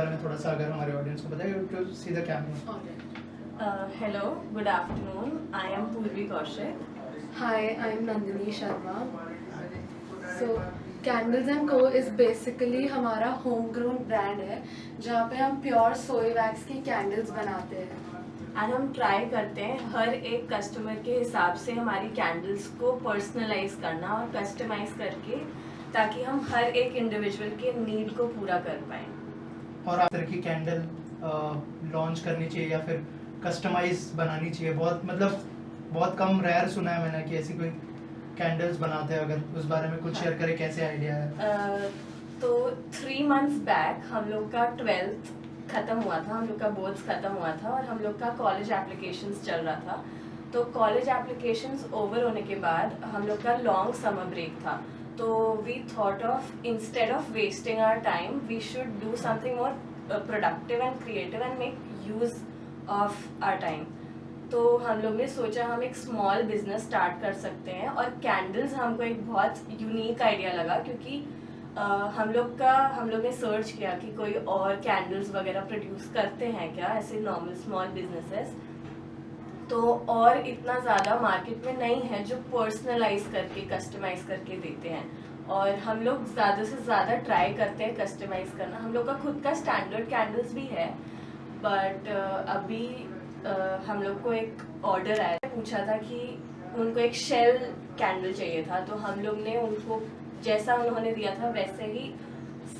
बारे में थोड़ा सा अगर हमारे ऑडियंस को बताइए to see the camera. Hello, good afternoon. I am Purvi Kaushik. Hi, I'm Nandini Sharma. So, Candles and Co is basically हमारा homegrown brand है जहाँ पे हम प्योर सोए वैक्स की कैंडल्स बनाते हैं। और हम ट्राई करते हैं हर एक कस्टमर के हिसाब से हमारी कैंडल्स को पर्सनलाइज करना और कस्टमाइज करके, ताकि हम हर एक इंडिविजुअल के नीड को पूरा कर पाएँ। और आप तरह की कैंडल लॉन्च करनी चाहिए या फिर कस्टमाइज बनानी चाहिए, बहुत कम रेयर सुना है मैंने कि ऐसी कोई कैंडल्स बनाते हैं, अगर उस बारे में कुछ शेयर करें कैसे आइडिया है। तो 3 months बैक हम लोग का 12th ख़त्म हुआ था, हम लोग का बोर्ड्स ख़त्म हुआ था और हम लोग का कॉलेज एप्लीकेशंस चल रहा था। तो कॉलेज एप्लीकेशंस ओवर होने के बाद हम लोग का लॉन्ग समर ब्रेक था, तो we thought of instead of wasting our time we should do something more productive and creative and make use of our time. तो हम लोग ने सोचा हम एक स्मॉल बिजनेस स्टार्ट कर सकते हैं, और कैंडल्स हमको एक बहुत यूनिक आइडिया लगा, क्योंकि हम लोग ने सर्च किया कि कोई और कैंडल्स वगैरह प्रोड्यूस करते हैं क्या ऐसे नॉर्मल स्मॉल बिजनेसेस। तो और इतना ज़्यादा मार्केट में नहीं है जो पर्सनलाइज करके कस्टमाइज करके देते हैं, और हम लोग ज़्यादा से ज़्यादा ट्राई करते हैं कस्टमाइज करना। हम लोग का खुद का स्टैंडर्ड कैंडल्स भी है, बट अभी हम लोग को एक ऑर्डर आया, पूछा था कि उनको एक शेल कैंडल चाहिए था, तो हम लोग ने उनको जैसा उन्होंने दिया था वैसे ही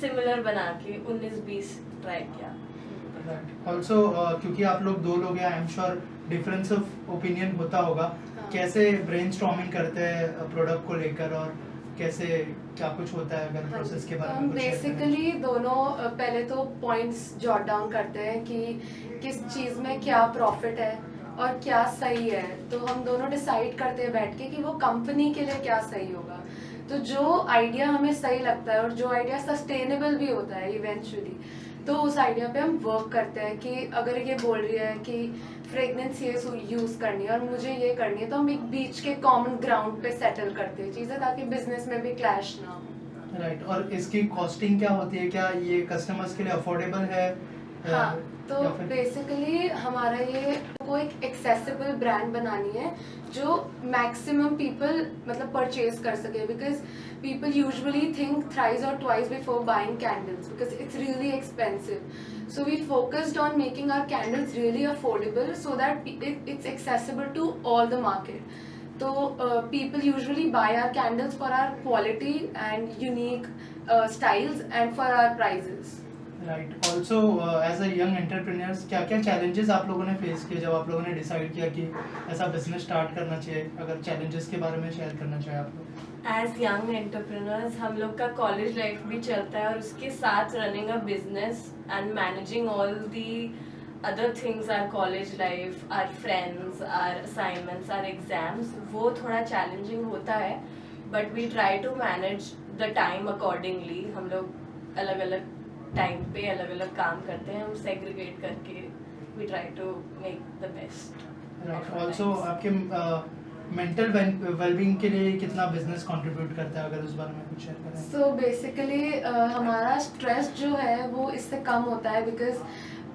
सिमिलर बना के 19-20 ट्राई किया। ऑल्सो क्योंकि आप लोग 2 लोग हैं, I am sure difference of opinion होता होगा। कैसे ब्रेनस्टॉर्मिंग करते हैं प्रोडक्ट को लेकर, और कैसे क्या कुछ होता है अगर प्रोसेस के बारे में कुछ शेयर करें? बेसिकली दोनों पहले तो पॉइंट्स जॉट डाउन करते हैं कि किस चीज़ में क्या प्रॉफिट है और क्या सही है, तो हम दोनों डिसाइड करते हैं बैठ के कि वो कंपनी के लिए क्या सही होगा। तो जो आइडिया हमें सही लगता है और जो आइडिया सस्टेनेबल भी होता है इवेंचुअली, तो उस आइडिया पे हम वर्क करते हैं कि अगर ये बोल रही है कि फ्रेगनेंस ये यूज़ करनी है और मुझे ये करनी है, तो हम एक बीच के कॉमन ग्राउंड पे सेटल करते हैं चीज़ें, ताकि बिजनेस में भी क्लैश ना हो। राइट। और इसकी कॉस्टिंग क्या होती है, क्या ये कस्टमर्स के लिए अफोर्डेबल है? हाँ, तो बेसिकली हमारा ये को एक एक्सेसिबल ब्रांड बनानी है जो मैक्सिमम पीपल मतलब परचेज कर सके, because people usually think thrice और twice before buying candles because it's really expensive. So we focused on making our candles really affordable so that it's accessible to all the market. So people usually buy our candles for our quality and unique styles and for our prices. Right. Also as a young entrepreneurs क्या क्या challenges आप लोगों ने face किए जब आप लोगों ने डिसाइड किया कि ऐसा बिजनेस स्टार्ट करना चाहिए? अगर चैलेंजेस के बारे में शेयर करना चाहें आप लोग। एज यंग एंटरप्रेन्योर्स हम लोग का कॉलेज लाइफ भी चलता है, और उसके साथ running a business and managing all the other things, or college life, or friends, or assignments, or exams, वो थोड़ा चैलेंजिंग होता है, but we try to manage the time accordingly. हम लोग अलग अलग टाइम पे अलग अलग काम करते हैं, हम सेग्रीगेट करके we try to make the best. Right. Also आपके मेंटल वेलबींग के लिए कितना बिजनेस कंट्रीब्यूट करता है, अगर उस बारे में कुछ शेयर करें? सो बेसिकली हमारा स्ट्रेस जो है वो इससे कम होता है, बिकॉज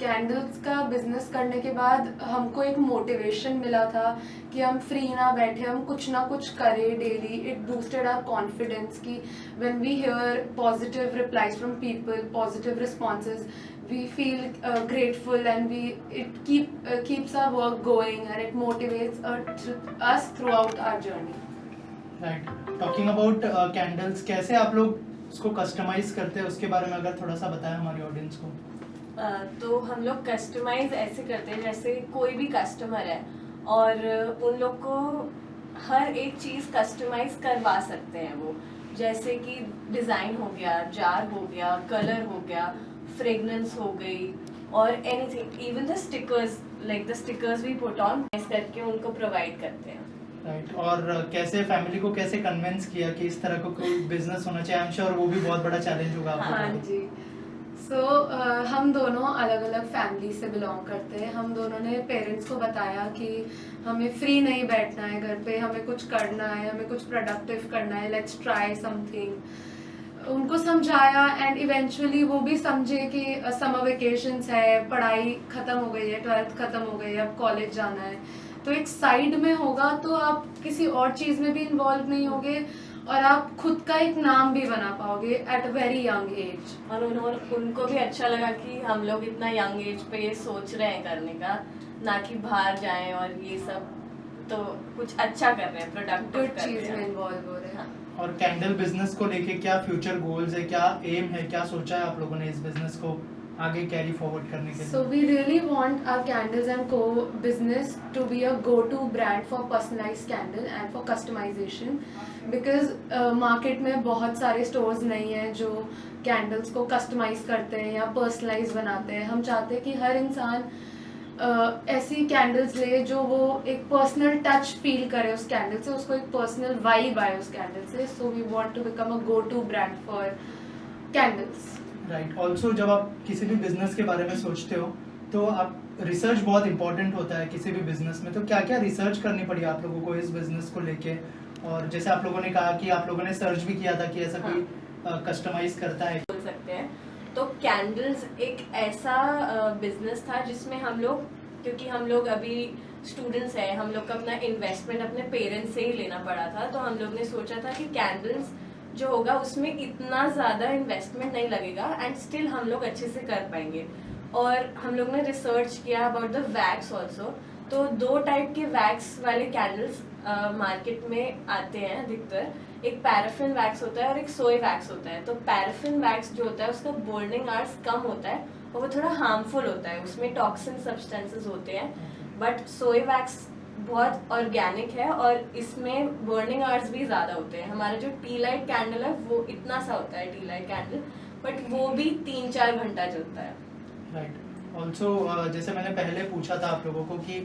कैंडल्स का बिजनेस करने के बाद हमको एक मोटिवेशन मिला था कि हम फ्री ना बैठे, हम कुछ ना कुछ करें daily. It boosted our confidence कि when we hear positive replies from people, positive responses, we feel grateful and it keeps our work going and it motivates us throughout our journey. Right. Talking about candles, कैसे आप लोग उसको customise करते हैं उसके बारे में अगर थोड़ा सा बताएं हमारी ऑडियंस को। तो हम लोग कस्टमाइज ऐसे करते हैं जैसे कोई भी कस्टमर है और उन लोग को हर एक चीज़ कस्टमाइज करवा सकते हैं वो, जैसे कि डिज़ाइन हो गया, जार हो गया, कलर हो गया, फ्रेगनेंस हो गई, और anything, even the stickers, like the stickers we put on करके उनको प्रोवाइड करते हैं। राइट। और कैसे फैमिली को कैसे कन्विंस किया कि इस तरह का कोई बिजनेस होना चाहिए? आई एम श्योर वो भी बहुत बड़ा चैलेंज होगा आपको। हाँ जी। सो हम दोनों अलग अलग फैमिली से बिलोंग करते हैं। हम दोनों ने पेरेंट्स को बताया कि हमें फ्री नहीं बैठना है घर पे, हमें कुछ करना है, हमें कुछ प्रोडक्टिव करना है, लेट्स ट्राई समथिंग। उनको समझाया एंड इवेंचुअली वो भी समझे कि समर वेकेशंस है, पढ़ाई ख़त्म हो गई है, 12th ख़त्म हो गई है, अब कॉलेज जाना है, तो एक साइड में होगा तो आप किसी और चीज़ में भी इन्वॉल्व नहीं होगे और आप खुद का एक नाम भी बना पाओगे at a very young age. और उनको भी अच्छा लगा कि हम लोग इतना यंग एज पे ये सोच रहे हैं करने का, ना कि बाहर जाएं और ये सब, तो कुछ अच्छा कर रहे हैं, प्रोडक्टिव गुड कर चीज़ रहे में हैं। इन्वॉल्व हो रहे हैं। हाँ। और कैंडल बिजनेस को लेके क्या फ्यूचर गोल्स है, क्या एम है, क्या सोचा है आप लोगों ने इस बिजनेस को आगे कैरी फॉरवर्ड करने के लिए? So we really want our Candles and Co business to be a go-to brand for personalized candle and for customization because market में बहुत सारे stores नहीं हैं जो candles को customize करते हैं या personalize बनाते हैं। हम चाहते हैं कि हर इंसान ऐसी कैंडल्स ले जो वो एक पर्सनल टच फील करे उस कैंडल से, उसको एक पर्सनल वाइब आए उस कैंडल से। So we want to become a go to brand for candles. Right. Also जब आप किसी भी बिजनेस के बारे में सोचते हो तो आप रिसर्च बहुत इंपॉर्टेंट होता है किसी भी बिजनेस में, तो क्या क्या रिसर्च करनी पड़ी आप लोगों को इस बिजनेस को लेके? और जैसे आप लोगों ने कहा कि आप लोगों ने सर्च भी किया था कि ऐसा कोई कस्टमाइज करता है। बोल सकते हैं तो कैंडल्स एक ऐसा बिजनेस था जिसमें हम लोग, क्योंकि हम लोग अभी स्टूडेंट्स हैं, हम लोग का अपना इन्वेस्टमेंट अपने पेरेंट्स से ही लेना पड़ा था, तो हम लोग ने सोचा था कि कैंडल्स जो होगा उसमें इतना ज़्यादा इन्वेस्टमेंट नहीं लगेगा एंड स्टिल हम लोग अच्छे से कर पाएंगे। और हम लोग ने रिसर्च किया अबाउट द वैक्स ऑल्सो। तो 2 टाइप के वैक्स वाले कैंडल्स मार्केट में आते हैं अधिकतर, एक पैराफिन वैक्स होता है और एक सोए वैक्स होता है। तो पैराफिन वैक्स जो होता है उसका बर्निंग आवर्स कम होता है और वो थोड़ा हार्मफुल होता है, उसमें टॉक्सिन सब्सटेंसेस होते हैं। बट सोए वैक्स बहुत ऑर्गेनिक है और इसमें बर्निंग आवर्स भी ज़्यादा होते हैं। हमारा जो टी लाइट कैंडल है वो इतना सा होता है टी लाइट कैंडल, बट वो भी 3-4 घंटा चलता है। राइट। ऑल्सो जैसे मैंने पहले पूछा था आप लोगों को कि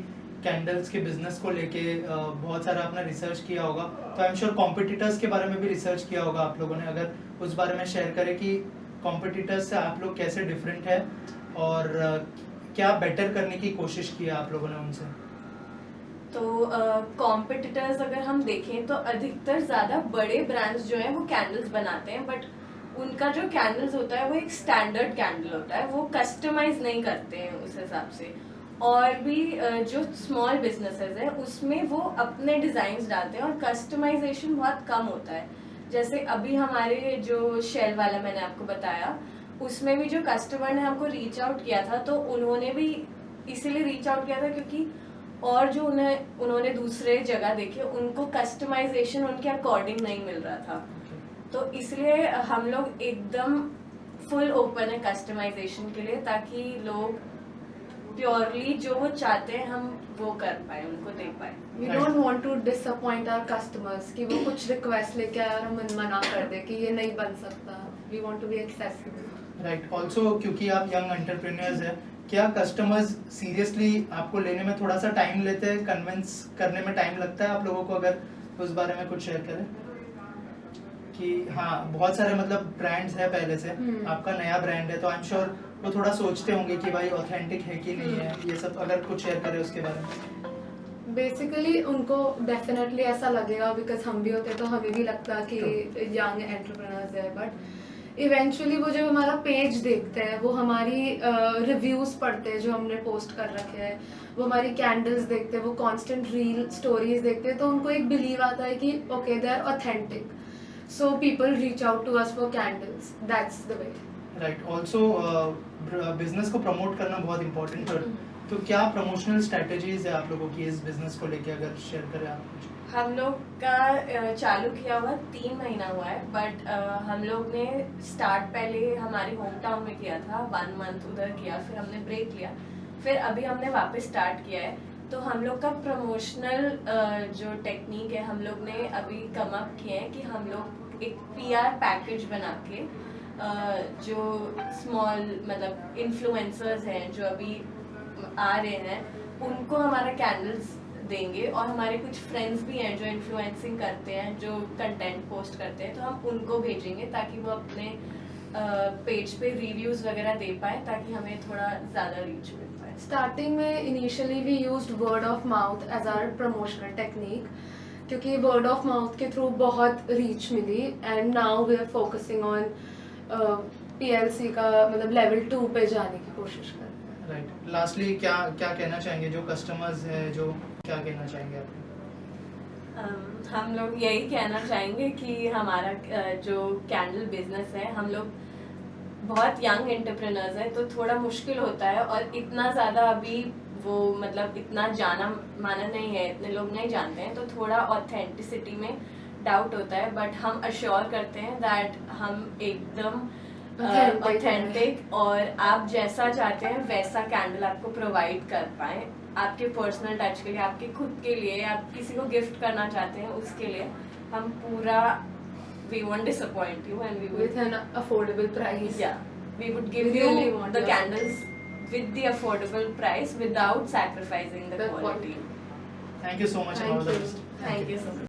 कैंडल्स के बिजनेस को लेके बहुत सारा आपने रिसर्च किया होगा, तो आई एम श्योर कॉम्पिटिटर्स के बारे में भी रिसर्च किया होगा आप लोगों ने। अगर उस बारे में शेयर करें कि कॉम्पिटिटर्स से आप लोग कैसे डिफरेंट है और क्या बेटर करने की कोशिश की है आप लोगों ने उनसे? तो कॉम्पिटिटर्स अगर हम देखें तो अधिकतर ज़्यादा बड़े ब्रांड्स जो हैं वो कैंडल्स बनाते हैं, बट उनका जो कैंडल्स होता है वो एक स्टैंडर्ड कैंडल होता है, वो कस्टमाइज नहीं करते हैं उस हिसाब से। और भी जो स्मॉल बिजनेसेस हैं उसमें वो अपने डिज़ाइंस डालते हैं और कस्टमाइजेशन बहुत कम होता है। जैसे अभी हमारे जो शेल वाला मैंने आपको बताया, उसमें भी जो कस्टमर ने हमको रीच आउट किया था, तो उन्होंने भी इसीलिए रीच आउट किया था क्योंकि और जो उन्होंने दूसरे जगह देखे उनको कस्टमाइजेशन उनके अकॉर्डिंग नहीं मिल रहा था। तो इसलिए हम लोग एकदम फुल ओपन है कस्टमाइजेशन के लिए, ताकि लोग प्योरली जो वो चाहते हैं हम वो कर पाए, उनको दे पाए। We don't want to disappoint our customers कि वो कुछ रिक्वेस्ट लेके आए और हम मना कर दे कि ये नहीं बन सकता। We want to be accessible. Right. Also क्योंकि आप यंग एंटरप्रेन्योर्स हैं, क्या कस्टमर्स सीरियसली आपको लेने में थोड़ा सा टाइम लेते हैं, कन्विंस करने में टाइम लगता है आप लोगों को? अगर उस बारे में कुछ शेयर करें कि हाँ बहुत सारे मतलब ब्रांड्स है पहले से, आपका नया ब्रांड है, तो आई एम श्योर वो थोड़ा सोचते होंगे कि भाई ऑथेंटिक है कि नहीं है, ये सब अगर कुछ शेयर करें उसके बारे में। बेसिकली उनको डेफिनेटली ऐसा लगेगा, बिकॉज हम भी होते तो हमें भी लगता कि यंग एंटरप्रेन्योर्स है, बट इवेंचुअली वो जब हमारा पेज देखते हैं, वो हमारी रिव्यूज़ पढ़ते हैं जो हमने पोस्ट कर रखे हैं, वो हमारी कैंडल्स देखते हैं, वो कांस्टेंट रील स्टोरीज देखते हैं, तो उनको एक बिलीव आता है कि okay they are authentic, so people reach out to us for candles, that's the way. Right. Also business को प्रमोट करना बहुत इम्पोर्टेंट है, तो क्या प्रमोशनल स्ट्रेटेजीज है आप लोगों की इस बिजनेस को लेके, अगर शेयर करें आप कुछ? हम लोग का चालू किया हुआ 3 महीना हुआ है, बट हम लोग ने स्टार्ट पहले हमारे होम टाउन में किया था, 1 मंथ उधर किया, फिर हमने ब्रेक लिया, फिर अभी हमने वापस स्टार्ट किया है। तो हम लोग का प्रमोशनल जो टेक्निक है हम लोग ने अभी कम अप किए हैं कि हम लोग एक PR पैकेज बना के जो स्मॉल मतलब इन्फ्लुएंसर्स हैं जो अभी आ रहे हैं उनको हमारा कैंडल्स देंगे, और हमारे कुछ फ्रेंड्स भी हैं जो इन्फ्लुएंसिंग करते हैं, जो कंटेंट पोस्ट करते हैं, तो हम उनको भेजेंगे ताकि वो अपने पेज पे रिव्यूज़ वगैरह दे पाए, ताकि हमें थोड़ा ज़्यादा रीच मिल पाए। स्टार्टिंग में initially we used word of mouth as our promotional technique क्योंकि वर्ड ऑफ माउथ के थ्रू बहुत रीच मिली and now we are focusing on PLC का मतलब लेवल 2 पे जाने की कोशिश कर रहे हैं। राइट, लास्टली क्या क्या कहना चाहेंगे जो कस्टमर्स है, जो क्या कहना चाहेंगे आप? हम लोग यही कहना चाहेंगे कि हमारा जो कैंडल बिजनेस है, हम लोग बहुत यंग एंटरप्रेन्योर्स हैं, तो थोड़ा मुश्किल होता है और इतना ज़्यादा अभी वो मतलब इतना जाना माना नहीं है, इतने लोग नहीं जानते हैं, तो थोड़ा ऑथेंटिसिटी में डाउट होता है। बट हम अश्योर करते हैं दैट हम एकदम ऑथेंटिक और आप जैसा चाहते हैं वैसा कैंडल आपको प्रोवाइड कर पाए, आपके पर्सनल टच के लिए, आपके खुद के लिए, आप किसी को गिफ्ट करना चाहते हैं उसके लिए हम पूरा we won't disappoint you and we would With an affordable price. yeah we would give Really you want the your candles with the affordable price without sacrificing the The quality. Thank you so much and all the best. Thank you so much.